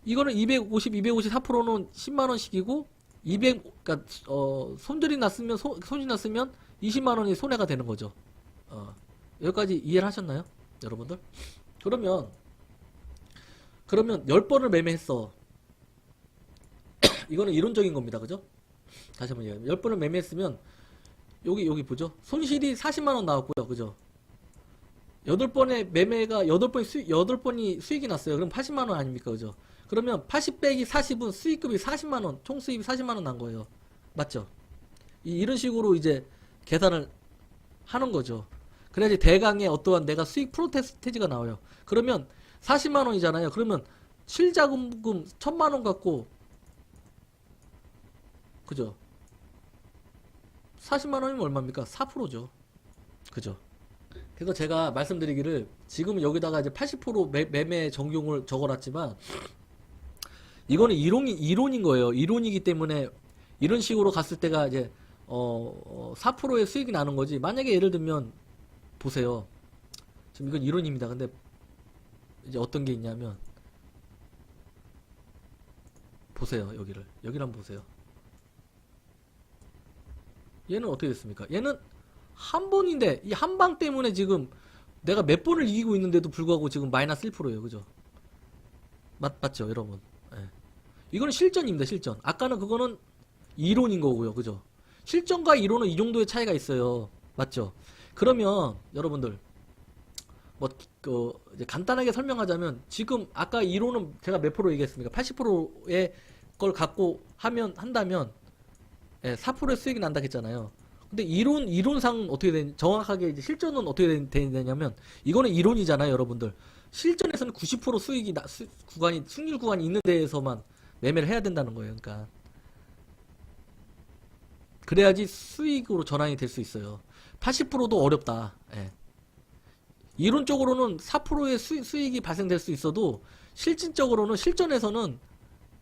이거는 250, 4%는 10만 원씩이고 200 그러니까 손실이 났으면 20만 원이 손해가 되는 거죠. 여기까지 이해를 하셨나요? 여러분들? 그러면 10번을 매매했어. 이거는 이론적인 겁니다. 그죠? 다시 한번 얘기해요. 10번을 매매했으면 여기 보죠. 손실이 40만 원 나왔고요. 그죠? 8번의 매매가 8번이 수익이 났어요. 그럼 80만 원 아닙니까? 그죠? 그러면 80 빼기 40은 수익금이 40만 원, 총 수익이 40만 원 난 거예요. 맞죠? 이런 식으로 이제 계산을 하는 거죠. 그래야지 대강의 어떠한 내가 수익 프로테스트가 나와요. 그러면 40만 원이잖아요. 그러면 실자금금 1000만 원 갖고 그죠? 40만 원이면 얼마입니까? 4%죠. 그죠? 그래서 제가 말씀드리기를 지금 여기다가 이제 80% 매매 정경을 적어놨지만 이거는 이론인 거예요. 이론이기 때문에 이런 식으로 갔을 때가 이제 4%의 수익이 나는 거지. 만약에 예를 들면 보세요. 지금 이건 이론입니다. 근데 이제 어떤 게 있냐면 보세요. 여기를 한번 보세요. 얘는 어떻게 됐습니까? 얘는 한 번인데 이 한 방 때문에 지금 내가 몇 번을 이기고 있는데도 불구하고 지금 마이너스 1%예요. 그죠? 맞죠, 여러분? 예. 이거는 실전입니다. 실전. 아까는 그거는 이론인 거고요. 그죠? 실전과 이론은 이 정도의 차이가 있어요. 맞죠? 그러면 여러분들 이제 간단하게 설명하자면 지금 아까 이론은 제가 몇 프로 얘기했습니까? 80%의 걸 갖고 한다면 4%의 수익이 난다 했잖아요. 근데 이론상 어떻게 정확하게 이제 실전은 어떻게 되냐면 이거는 이론이잖아요, 여러분들. 실전에서는 90% 수익이 승률 구간이 있는 데에서만 매매를 해야 된다는 거예요. 그러니까 그래야지 수익으로 전환이 될 수 있어요. 80%도 어렵다. 예. 이론적으로는 4%의 수익이 발생될 수 있어도 실질적으로는 실전에서는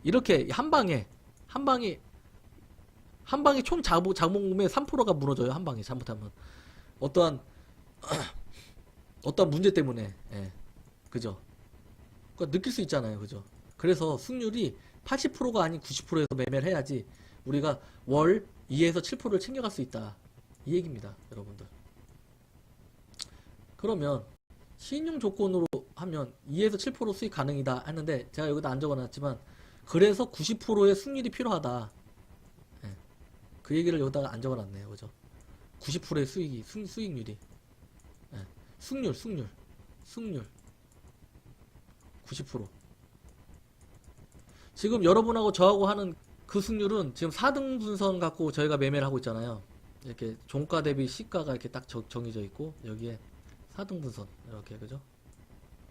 이렇게 한 방에 총 자본금의 3%가 무너져요. 한 방에 잘못하면 어떠한 문제 때문에. 예. 그죠? 그러니까 느낄 수 있잖아요. 그죠? 그래서 승률이 80%가 아닌 90%에서 매매를 해야지 우리가 월 2에서 7%를 챙겨갈 수 있다. 이 얘기입니다. 여러분들. 그러면 신용 조건으로 하면 2에서 7% 수익 가능이다 했는데 제가 여기다 안 적어놨지만 그래서 90%의 승률이 필요하다. 예. 그 얘기를 여기다가 안 적어놨네요. 그죠? 90%의 수익률이. 예. 승률 90%. 지금 여러분하고 저하고 하는 그 승률은 지금 4등분선 갖고 저희가 매매를 하고 있잖아요. 이렇게 종가 대비 시가가 이렇게 딱 정해져 있고 여기에 4등분선 이렇게. 그죠?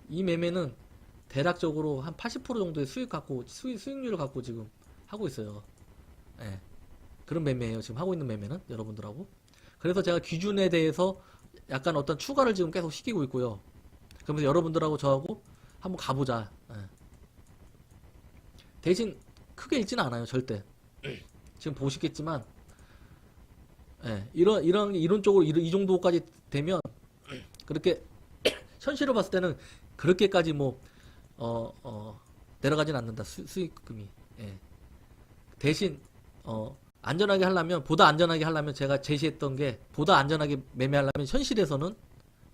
이 매매는 대략적으로 한 80% 정도의 수익률을 갖고 지금 하고 있어요. 예. 그런 매매예요. 지금 하고 있는 매매는 여러분들하고. 그래서 제가 기준에 대해서 약간 어떤 추가를 지금 계속 시키고 있고요. 그러면서 여러분들하고 저하고 한번 가보자. 예. 대신 크게 있지는 않아요, 절대. 지금 보시겠지만, 예, 이런 쪽으로 이 정도까지 되면 그렇게 현실로 봤을 때는 그렇게까지 뭐 내려가진 않는다, 수익금이. 예. 대신 안전하게 하려면, 보다 안전하게 하려면, 제가 제시했던 게 보다 안전하게 매매하려면 현실에서는,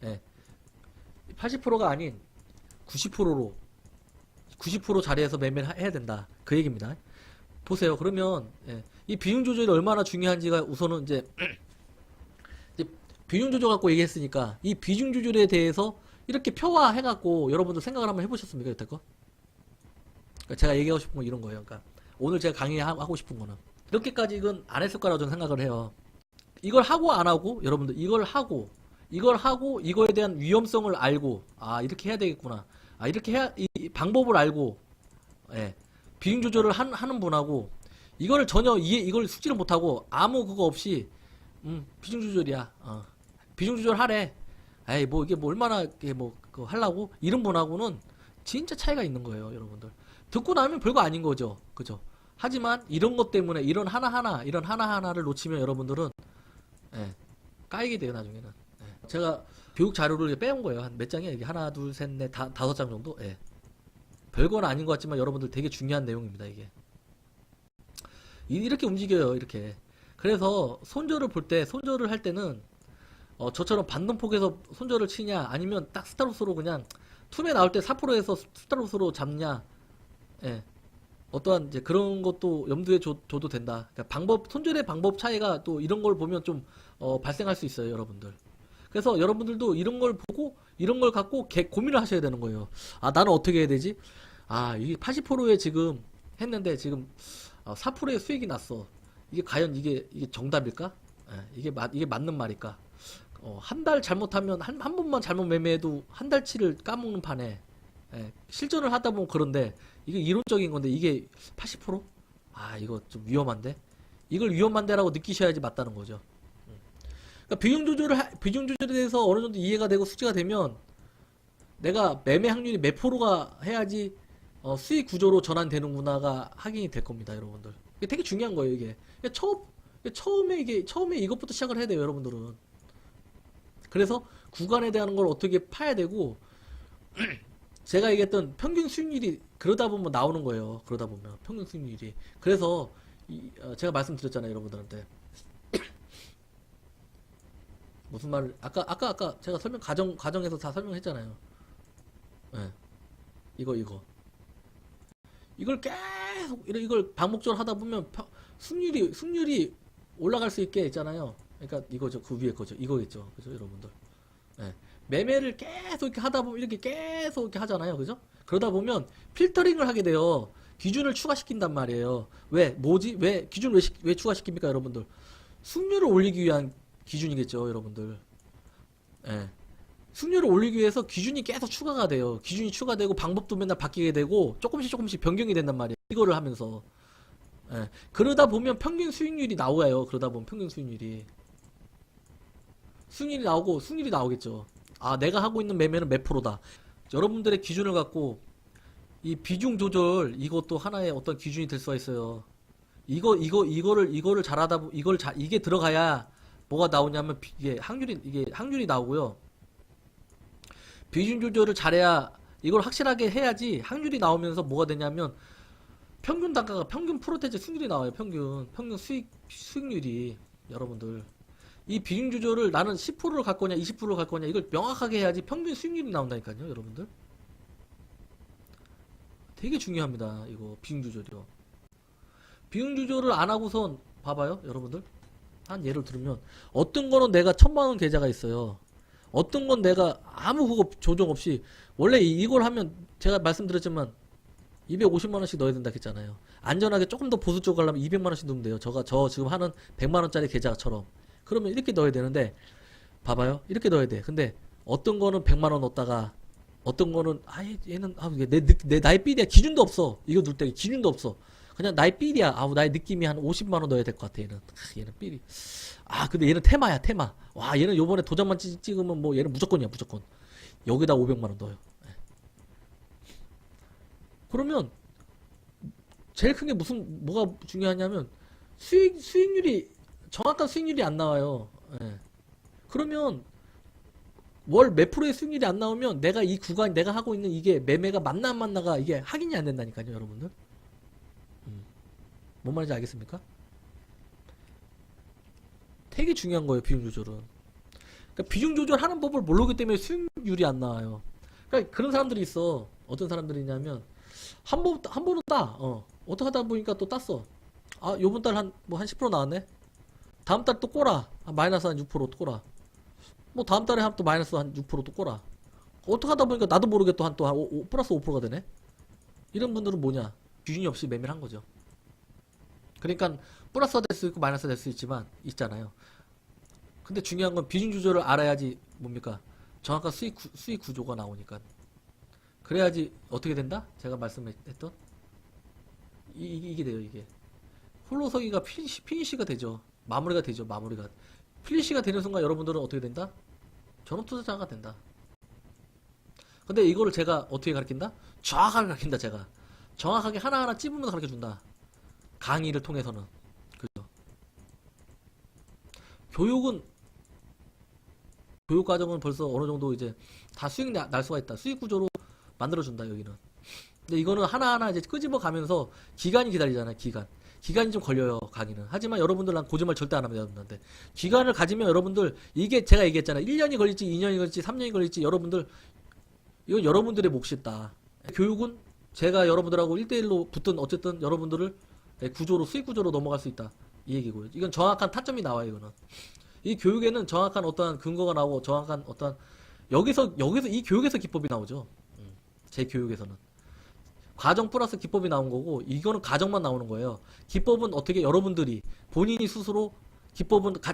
예, 80%가 아닌 90%로 90% 자리에서 매매를 해야 된다, 그 얘기입니다. 보세요. 그러면, 예, 이 비중 조절이 얼마나 중요한지가 우선은 이제 비중 조절 갖고 얘기했으니까 이 비중 조절에 대해서 이렇게 표화해갖고 여러분들 생각을 한번 해보셨습니까, 여태껏? 그러니까 제가 얘기하고 싶은 건 이런 거예요. 그러니까 오늘 제가 강의하고 싶은 거는 이렇게까지 이건 안 했을 거라고 저는 생각을 해요. 이걸 하고 안 하고, 여러분들 이걸 하고 이거에 대한 위험성을 알고, 아 이렇게 해야 되겠구나, 아 이렇게 해야, 이 방법을 알고, 예, 비중 조절을 하는 분하고, 이거를 전혀 이걸 숙지를 못하고 아무 그거 없이 비중 조절이야, 비중 조절 하래, 에이 뭐 이게 뭐 얼마나 이게 뭐 그거 하려고, 이런 분하고는 진짜 차이가 있는 거예요, 여러분들. 듣고 나면 별거 아닌 거죠, 그죠? 하지만 이런 것 때문에 이런 하나하나를 놓치면 여러분들은, 예, 까이게 돼요, 나중에는. 예. 제가 교육 자료를 빼온 거예요. 한 몇 장이에요? 이게 하나, 둘, 셋, 넷, 다섯 장 정도? 예. 별건 아닌 것 같지만 여러분들 되게 중요한 내용입니다, 이게. 이렇게 움직여요, 이렇게. 그래서 손절을 할 때는, 저처럼 반등폭에서 손절을 치냐, 아니면 딱 스타로스로 그냥 툼에 나올 때 4%에서 스타로스로 잡냐, 예. 어떠한 이제 그런 것도 염두에 줘도 된다. 그러니까 손절의 방법 차이가 또 이런 걸 보면 좀 발생할 수 있어요, 여러분들. 그래서 여러분들도 이런 걸 보고 이런 걸 갖고 고민을 하셔야 되는 거예요. 아, 나는 어떻게 해야 되지? 아, 이게 80%에 지금 했는데 지금 4%의 수익이 났어. 이게 과연 이게 정답일까? 예, 이게 맞는 말일까? 한 달 잘못하면, 한 번만 잘못 매매해도 한 달치를 까먹는 판에, 예, 실전을 하다 보면 그런데, 이게 이론적인 건데 이게 80%? 아, 이거 좀 위험한데? 이걸 위험한데라고 느끼셔야지 맞다는 거죠. 그러니까 비중 조절에 대해서 어느 정도 이해가 되고 숙지가 되면, 내가 매매 확률이 몇 프로가 해야지 수익 구조로 전환되는구나가 확인이 될 겁니다, 여러분들. 이게 되게 중요한 거예요, 이게. 그러니까 처음에 이것부터 시작을 해야 돼요, 여러분들은. 그래서 구간에 대한 걸 어떻게 파야 되고, 제가 얘기했던 평균 수익률이 그러다 보면 나오는 거예요. 그러다 보면 평균 수익률이. 그래서 제가 말씀드렸잖아요, 여러분들한테. 무슨 말을 아까 제가 가정에서 다 설명했잖아요. 예. 이걸 계속 이걸 반복적으로 하다 보면 승률이 올라갈 수 있게 있잖아요. 그러니까 이거죠. 그 위에 거죠. 이거겠죠. 그죠, 여러분들. 예. 매매를 계속 이렇게 하다 보면 이렇게 계속 이렇게 하잖아요. 그죠? 그러다 보면 필터링을 하게 돼요. 기준을 추가시킨단 말이에요. 왜 기준을 왜 추가시킵니까, 여러분들? 승률을 올리기 위한 기준이겠죠, 여러분들. 예. 승률을 올리기 위해서 기준이 계속 추가가 돼요. 기준이 추가되고 방법도 맨날 바뀌게 되고 조금씩 변경이 된단 말이에요. 이거를 하면서. 예. 그러다 보면 평균 수익률이 나와요. 그러다 보면 평균 수익률이 나오고 승률이 나오겠죠. 아, 내가 하고 있는 매매는 몇 프로다. 여러분들의 기준을 갖고 이 비중 조절, 이것도 하나의 어떤 기준이 될 수가 있어요. 이거를 잘하다 보면 이게 들어가야 뭐가 나오냐면 이게 확률이 나오고요. 비중 조절을 잘해야, 이걸 확실하게 해야지 확률이 나오면서 뭐가 되냐면 평균 단가가, 평균 프로테이지 수익률이 나와요. 평균 수익률이. 여러분들, 이 비중 조절을 나는 10%를 갈 거냐 20%를 갈 거냐 이걸 명확하게 해야지 평균 수익률이 나온다니까요, 여러분들. 되게 중요합니다, 이거 비중 조절이요. 비중 조절을 안 하고선 봐봐요, 여러분들. 한 예를 들면 어떤 거는 내가 1000만원 계좌가 있어요. 어떤 건 내가 아무 그거 조정 없이, 원래 이걸 하면 제가 말씀드렸지만 250만원씩 넣어야 된다 했잖아요. 안전하게 조금 더 보수 쪽으로 하려면 200만원씩 넣으면 돼요. 저 지금 하는 100만원짜리 계좌처럼. 그러면 이렇게 넣어야 되는데, 봐봐요, 이렇게 넣어야 돼. 근데 어떤 거는 100만원 넣었다가, 어떤 거는 얘는 내 나의 삘이야. 기준도 없어. 이거 넣을 때 기준도 없어. 그냥 나의 삘이야. 나의 느낌이 한 50만원 넣어야 될 것 같아. 얘는 삘이. 근데 얘는 테마야, 테마. 와, 얘는 요번에 도장만 찍으면 뭐 얘는 무조건이야, 무조건. 여기다 500만원 넣어요. 그러면 제일 큰 게 뭐가 중요하냐면 수익률이 정확한 수익률이 안 나와요. 예. 그러면 월 몇 프로의 수익률이 안 나오면 내가 이 구간 내가 하고 있는 이게 매매가 맞나 안 맞나가 이게 확인이 안 된다니까요, 여러분들. 뭔 말인지 알겠습니까? 되게 중요한 거예요, 비중 조절은. 그러니까 비중 조절하는 법을 모르기 때문에 수익률이 안 나와요. 그러니까 그런 사람들이 있어. 어떤 사람들이냐면 한 번은 따. 어떻게 하다 보니까 또 땄어. 아, 요번 달 한 10% 나왔네. 다음 달 또 꼬라. 마이너스 한 6%또 꼬라. 뭐 다음 달에 또 마이너스 한 6%또 꼬라. 어떻게 하다 보니까 나도 모르게 또 한 플러스 5%가 되네. 이런 분들은 뭐냐? 기준이 없이 매매를 한 거죠. 그러니까 플러스가 될 수 있고 마이너스가 될 수 있잖아요. 근데 중요한 건 비중 조절을 알아야지 뭡니까? 정확한 수익 구조가 나오니까. 그래야지 어떻게 된다? 제가 말씀했던 이게 돼요, 이게. 홀로서기가 피니시가 되죠. 마무리가 되죠, 마무리가. 피니시가 되는 순간 여러분들은 어떻게 된다? 전업 투자자가 된다. 근데 이거를 제가 어떻게 가르친다? 정확하게 가르친다, 제가. 정확하게 하나하나 찝으면서 가르쳐준다. 강의를 통해서는. 그죠? 교육 과정은 벌써 어느 정도 이제 다 수익 날 수가 있다. 수익 구조로 만들어준다, 여기는. 근데 이거는 하나하나 이제 끄집어 가면서 기간이 기다리잖아요, 기간. 기간이 좀 걸려요, 강의는. 하지만 여러분들 난 거짓말 절대 안 합니다, 여러분한테. 기간을 가지면 여러분들, 이게 제가 얘기했잖아요. 1년이 걸릴지, 2년이 걸릴지, 3년이 걸릴지, 여러분들, 이건 여러분들의 몫이 있다. 교육은 제가 여러분들하고 1대1로 붙든 어쨌든 여러분들을 구조로, 수익 구조로 넘어갈 수 있다. 이 얘기고요. 이건 정확한 타점이 나와요, 이거는. 이 교육에는 정확한 어떠한 근거가 나오고, 정확한 어떠한, 여기서, 이 교육에서 기법이 나오죠. 제 교육에서는. 과정 플러스 기법이 나온 거고, 이거는 가정만 나오는 거예요. 기법은 어떻게 여러분들이 본인이 스스로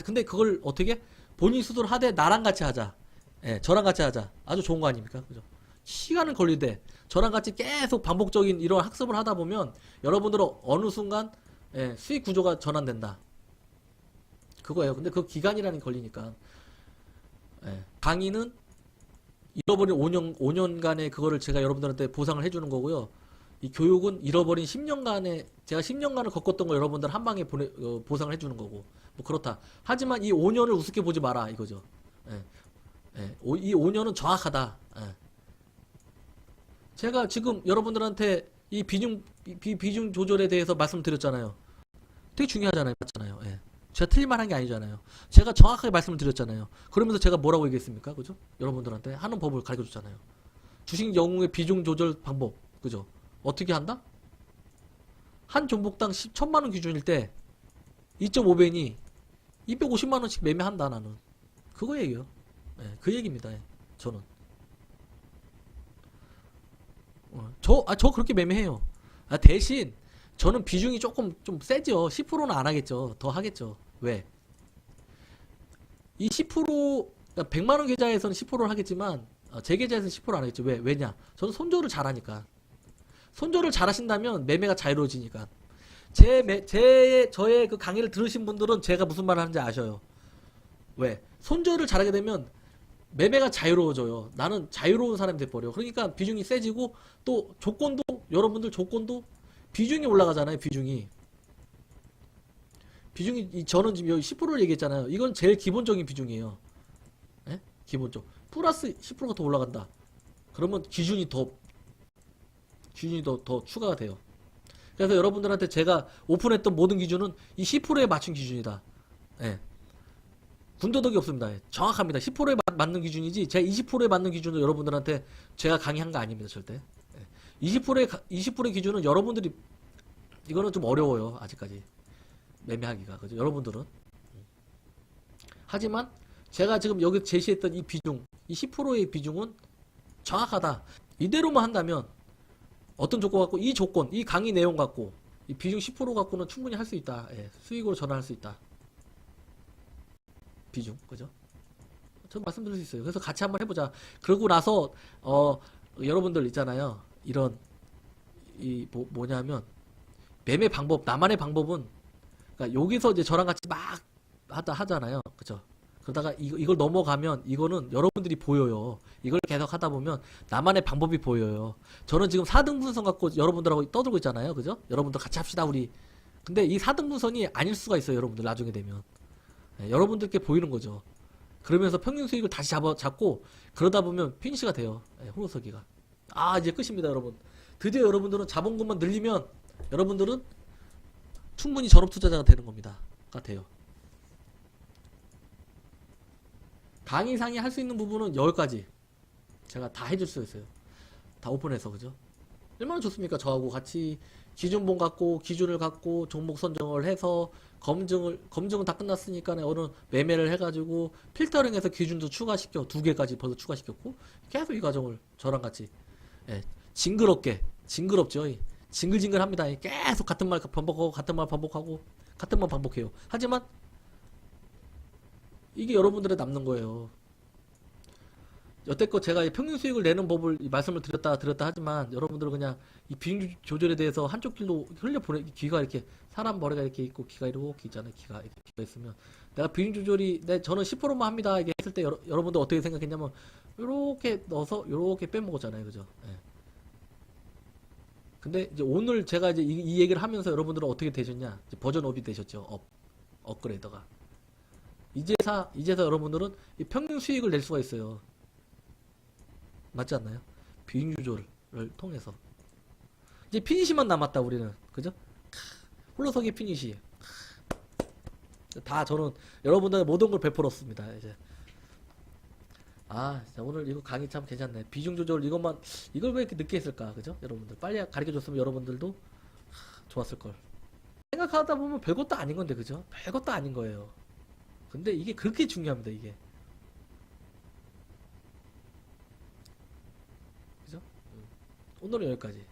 근데 그걸 어떻게 본인이 스스로 하되 나랑 같이 하자. 예, 저랑 같이 하자. 아주 좋은 거 아닙니까? 그죠? 시간은 걸리되 저랑 같이 계속 반복적인 이런 학습을 하다 보면 여러분들은 어느 순간 수익 구조가 전환된다. 그거예요. 근데 그 기간이라는 게 걸리니까. 강의는 잃어버린 5년간의 그거를 제가 여러분들한테 보상을 해주는 거고요. 이 교육은 잃어버린 10년간의 제가 10년간을 겪었던 거 여러분들 한 방에 보상을 해주는 거고 뭐 그렇다. 하지만 이 5년을 우습게 보지 마라 이거죠. 이 5년은 정확하다. 제가 지금 여러분들한테 이 비중 조절에 대해서 말씀드렸잖아요. 되게 중요하잖아요, 맞잖아요. 제가 틀릴만한 게 아니잖아요. 제가 정확하게 말씀을 드렸잖아요. 그러면서 제가 뭐라고 얘기했습니까, 그죠? 여러분들한테 하는 법을 가르쳐줬잖아요. 주식 영웅의 비중 조절 방법, 그죠? 어떻게 한다? 한 종목당 1000만원 기준일 때 2.5배니 250만원씩 매매한다, 나는. 그거 얘기요. 그 얘기입니다, 저는. 저 그렇게 매매해요. 대신 저는 비중이 조금 좀 세죠. 10%는 안 하겠죠. 더 하겠죠. 왜? 이 10%, 그러니까 100만원 계좌에서는 10%를 하겠지만 제 계좌에서는 10%안 하겠죠. 왜냐? 저는 손절을 잘하니까. 손절을 잘하신다면 매매가 자유로워지니까. 저의 그 강의를 들으신 분들은 제가 무슨 말을 하는지 아셔요. 왜? 손절을 잘하게 되면 매매가 자유로워져요. 나는 자유로운 사람이 돼버려. 그러니까 비중이 세지고 또 여러분들 조건도 비중이 올라가잖아요. 비중이 저는 지금 여기 10%를 얘기했잖아요. 이건 제일 기본적인 비중이에요. 기본적. 플러스 10%가 더 올라간다. 그러면 기준이 더 추가가 돼요. 그래서 여러분들한테 제가 오픈했던 모든 기준은 이 10%에 맞춘 기준이다. 군더더기 없습니다. 정확합니다. 10%에 맞는 기준이지 제가 20%에 맞는 기준으로 여러분들한테 제가 강의한 거 아닙니다. 절대. 20%의 기준은 여러분들이 이거는 좀 어려워요. 아직까지 매매하기가. 그죠? 여러분들은. 하지만 제가 지금 여기 제시했던 이 비중, 이 10%의 비중은 정확하다. 이대로만 한다면 어떤 조건 갖고 이 강의 내용 갖고 이 비중 10% 갖고는 충분히 할 수 있다. 수익으로 전환할 수 있다. 비중, 그죠? 저 말씀드릴 수 있어요. 그래서 같이 한번 해보자. 그러고 나서 여러분들 있잖아요. 이런 뭐냐면 매매 방법, 나만의 방법은 그러니까 여기서 이제 저랑 같이 막 하잖아요. 그죠? 그러다가 이걸 넘어가면 이거는 여러분들이 보여요. 이걸 계속 하다 보면 나만의 방법이 보여요. 저는 지금 4등 분선 갖고 여러분들하고 떠들고 있잖아요. 그죠? 여러분들 같이 합시다, 우리. 근데 이 4등 분선이 아닐 수가 있어요, 여러분들 나중에 되면. 예, 여러분들께 보이는 거죠. 그러면서 평균 수익을 다시 잡고 그러다 보면 피니시가 돼요. 예, 호로서기가. 아, 이제 끝입니다, 여러분. 드디어 여러분들은 자본금만 늘리면 여러분들은 충분히 전업 투자자가 되는 겁니다. 같아요. 강의 상의 할 수 있는 부분은 여기까지 제가 다 해줄 수 있어요. 다 오픈해서. 그죠? 얼마나 좋습니까? 저하고 같이 기준본 갖고 기준을 갖고 종목 선정을 해서 검증은 다 끝났으니까 어느 매매를 해가지고 필터링해서 기준도 추가시켜 2개까지 벌써 추가시켰고 계속 이 과정을 저랑 같이, 예, 징그럽죠. 징글징글합니다. 계속 같은 말 반복하고 같은 말 반복하고 같은 말 반복해요. 하지만 이게 여러분들의 남는 거예요. 여태껏 제가 이 평균 수익을 내는 법을 말씀을 드렸다 하지만 여러분들은 그냥 이 비중 조절에 대해서 한쪽 길로 흘려보내, 귀가 이렇게 사람 머리가 이렇게 있고 귀가 이렇게 있잖아요. 귀가 있으면 내가 비중 조절이 저는 10%만 합니다 이게 했을 때 여러분들 어떻게 생각했냐면 요렇게 넣어서 요렇게 빼먹었잖아요. 그죠? 예. 근데 이제 오늘 제가 이제 이 얘기를 하면서 여러분들은 어떻게 되셨냐? 이제 버전 업이 되셨죠. 업그레이더가. 이제서 여러분들은 이 평균 수익을 낼 수가 있어요. 맞지 않나요? 비중 조절을 통해서. 이제 피니시만 남았다, 우리는. 그죠? 홀로서기 피니시. 다 저는 여러분들 모든 걸 베풀었습니다, 이제. 아, 진짜 오늘 이거 강의 참 괜찮네. 비중 조절 이걸 왜 이렇게 늦게 했을까? 그죠? 여러분들. 빨리 가르쳐 줬으면 여러분들도 좋았을 걸. 생각하다 보면 별것도 아닌 건데, 그죠? 별것도 아닌 거예요. 근데 이게 그렇게 중요합니다, 이게. 그죠? 오늘은 여기까지.